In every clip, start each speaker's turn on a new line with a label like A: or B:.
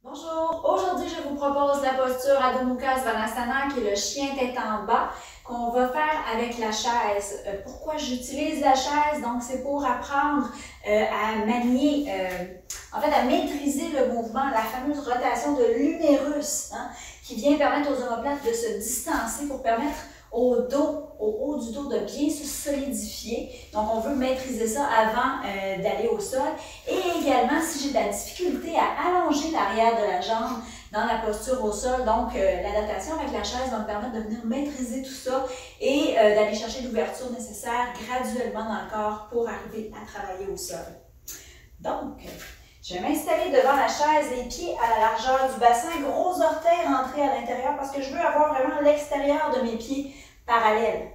A: Bonjour, aujourd'hui je vous propose la posture Adho Mukha Svanasana qui est le chien tête en bas qu'on va faire avec la chaise. Pourquoi j'utilise la chaise? Donc c'est pour apprendre à manier, à maîtriser le mouvement, la fameuse rotation de l'humérus qui vient permettre aux omoplates de se distancer pour permettre au dos, au haut du dos, de bien se solidifier. Donc, on veut maîtriser ça avant d'aller au sol. Et également, si j'ai de la difficulté à allonger l'arrière de la jambe dans la posture au sol, donc l'adaptation avec la chaise va me permettre de venir maîtriser tout ça et d'aller chercher l'ouverture nécessaire graduellement dans le corps pour arriver à travailler au sol. Donc, je vais m'installer devant la chaise, les pieds à la largeur du bassin, gros orteils rentrés à l'intérieur parce que je veux avoir vraiment l'extérieur de mes pieds parallèles.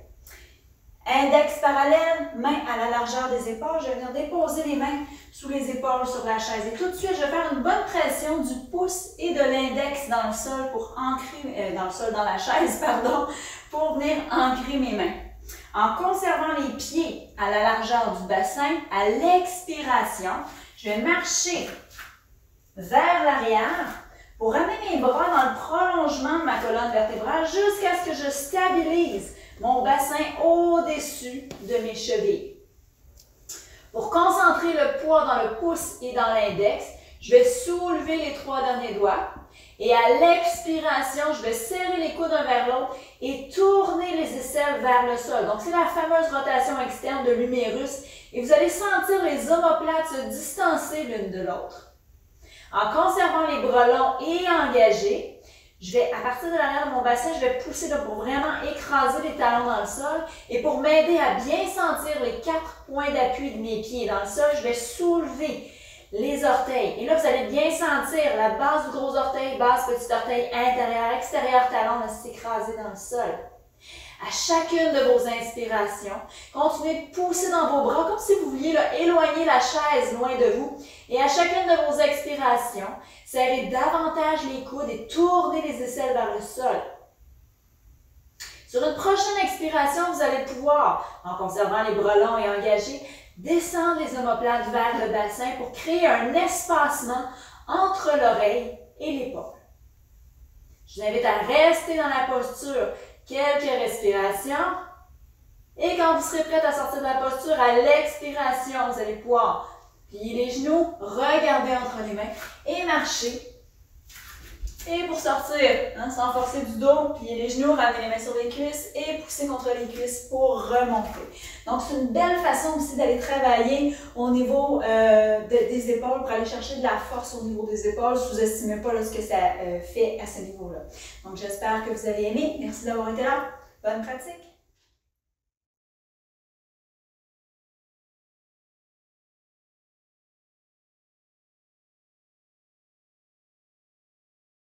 A: Index parallèle, main à la largeur des épaules. Je vais venir déposer les mains sous les épaules sur la chaise. Et tout de suite, je vais faire une bonne pression du pouce et de l'index dans le sol pour ancrer, dans la chaise, pour venir ancrer mes mains. En conservant les pieds à la largeur du bassin, à l'expiration, je vais marcher vers l'arrière pour ramener mes bras dans le prolongement de ma colonne vertébrale jusqu'à ce que je stabilise mon bassin au-dessus de mes chevilles. Pour concentrer le poids dans le pouce et dans l'index, je vais soulever les 3 derniers doigts et à l'expiration, je vais serrer les coudes un vers l'autre et tourner les aisselles vers le sol. Donc, c'est la fameuse rotation externe de l'humérus et vous allez sentir les omoplates se distancer l'une de l'autre. En conservant les bras longs et engagés, je vais, à partir de l'arrière de mon bassin, je vais pousser là pour vraiment écraser les talons dans le sol. Et pour m'aider à bien sentir les 4 points d'appui de mes pieds dans le sol, je vais soulever les orteils. Et là, vous allez bien sentir la base du gros orteil, base petit orteil, intérieur, extérieur talon s'écraser dans le sol. À chacune de vos inspirations, continuez de pousser dans vos bras comme si vous vouliez éloigner la chaise loin de vous. Et à chacune de vos expirations, serrez davantage les coudes et tournez les aisselles vers le sol. Sur une prochaine expiration, vous allez pouvoir, en conservant les bras longs et engagés, descendre les omoplates vers le bassin pour créer un espacement entre l'oreille et l'épaule. Je vous invite à rester dans la posture quelques respirations. Et quand vous serez prête à sortir de la posture, à l'expiration, vous allez pouvoir plier les genoux, regarder entre les mains et marcher. Et pour sortir, sans forcer du dos, plier les genoux, ramener les mains sur les cuisses et pousser contre les cuisses pour remonter. Donc, c'est une belle façon aussi d'aller travailler au niveau des épaules pour aller chercher de la force au niveau des épaules. Ne sous-estimez pas ce que ça fait à ce niveau-là. Donc, j'espère que vous avez aimé. Merci d'avoir été là. Bonne pratique!